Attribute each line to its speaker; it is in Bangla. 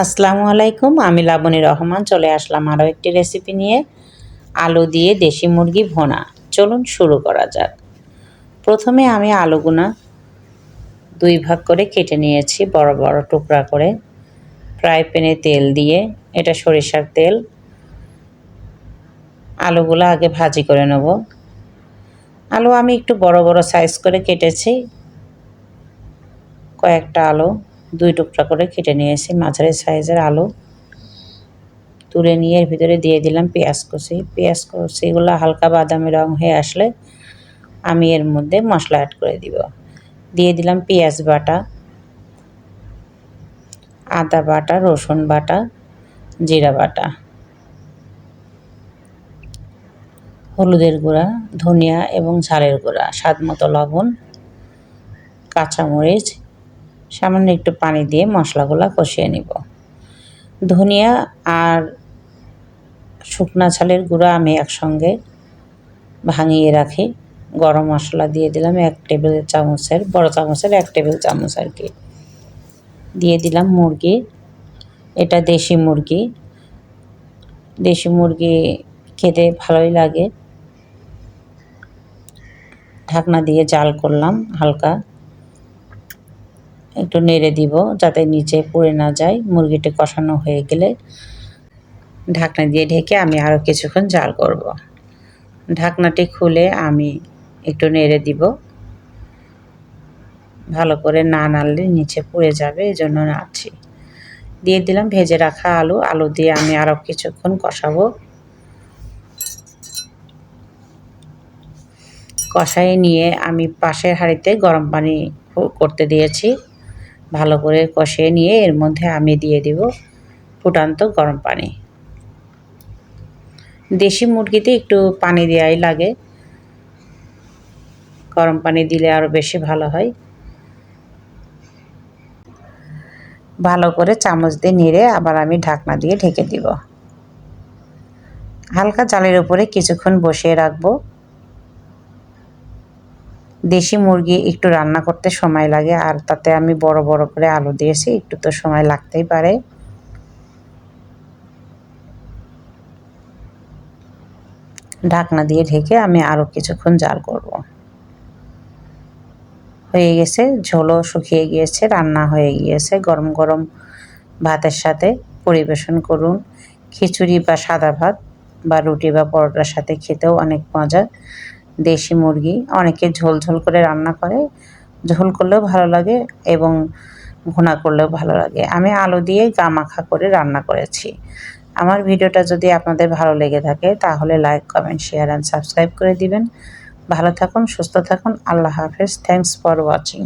Speaker 1: আসসালামু আলাইকুম, আমি লাবণী রহমান চলে আসলাম আরও একটি রেসিপি নিয়ে। আলু দিয়ে দেশি মুরগি ভোনা। চলুন শুরু করা যাক। প্রথমে আমি আলুগুনা 2 ভাগ করে কেটে নিয়েছি, বড় বড় টুকরা করে। ফ্রাই প্যানে তেল দিয়ে, এটা সরিষার তেল, আলুগুলো আগে ভাজি করে নেব। আলু আমি একটু বড় বড় সাইজ করে কেটেছি। কয়েকটা আলু 2 টুকরা করে কেটে নিয়েছি, মাঝারি সাইজের আলু। তুলে নিয়ে এর ভিতরে দিয়ে দিলাম পেঁয়াজ কুচিগুলো হালকা বাদামি রং হয়ে আসলে আমি এর মধ্যে মশলা অ্যাড করে দিব। দিয়ে দিলাম পেঁয়াজ বাটা, আদা বাটা, রসুন বাটা, জিরা বাটা, হলুদের গুঁড়া, ধনিয়া এবং ঝালের গুঁড়া, স্বাদ মতো লবণ, কাঁচামরিচ, সামান্য একটু পানি দিয়ে মশলাগুলো কষিয়ে নিব। ধনিয়া আর শুকনা ঝালের গুঁড়া আমি একসঙ্গে ভাঙিয়ে রাখি। গরম মশলা দিয়ে দিলাম 1 টেবিল চামচের, বড় চামচের 1 টেবিল চামচ আর কি। দিয়ে দিলাম মুরগি, এটা দেশি মুরগি। দেশি মুরগি খেতে ভালোই লাগে। ঢাকনা দিয়ে জাল করলাম, হালকা একটু নেড়ে দিব যাতে নিচে পুড়ে না যায়। মুরগিটা কষানো হয়ে গেলে ঢাকনা দিয়ে ঢেকে আমি আরও কিছুক্ষণ জাল করব। ঢাকনাটি খুলে আমি একটু নেড়ে দিব। ভালো করে না নাড়লে নিচে পুড়ে যাবে, এই জন্য নাড়ছি। দিয়ে দিলাম ভেজে রাখা আলু দিয়ে আমি আরও কিছুক্ষণ কষাবো। কষাই নিয়ে আমি পাশের হাঁড়িতে গরম পানি করতে দিয়েছি। ভালো করে কষিয়ে নিয়ে এর মধ্যে আমি দিয়ে দিব ফুটান্ত গরম পানি। দেশি মুরগিতে একটু পানি দেওয়াই লাগে, গরম পানি দিলে আরও বেশি ভালো হয়। ভালো করে চামচ দিয়ে নেড়ে আবার আমি ঢাকনা দিয়ে ঢেকে দিব। হালকা জালের উপরে কিছুক্ষণ বসিয়ে রাখবো। দেশি মুরগি একটু রান্না করতে সময় লাগে, আর তাতে আমি বড় বড় করে আলু দিয়েছি, একটু তো সময় লাগতেই পারে। ঢাকনা দিয়ে ঢেকে আমি আরও কিছুক্ষণ জাল করব। হয়ে গেছে, ঝোলও শুকিয়ে গিয়েছে, রান্না হয়ে গিয়েছে। গরম গরম ভাতের সাথে পরিবেশন করুন। খিচুড়ি বা সাদা ভাত বা রুটি বা পরোটার সাথে খেতেও অনেক মজা। দেশি মুরগি অনেকে ঝোল ঝোল করে রান্না করে, ঝোল করলেও ভালো লাগে এবং ভুনা করলেও ভালো লাগে। আমি আলু দিয়ে গা মাখা করে রান্না করেছি। আমার ভিডিওটা যদি আপনাদের ভালো লেগে থাকে তাহলে like, comment, share and subscribe করে দিবেন। ভালো থাকুন, সুস্থ থাকুন। আল্লাহ হাফেজ। Thanks for watching.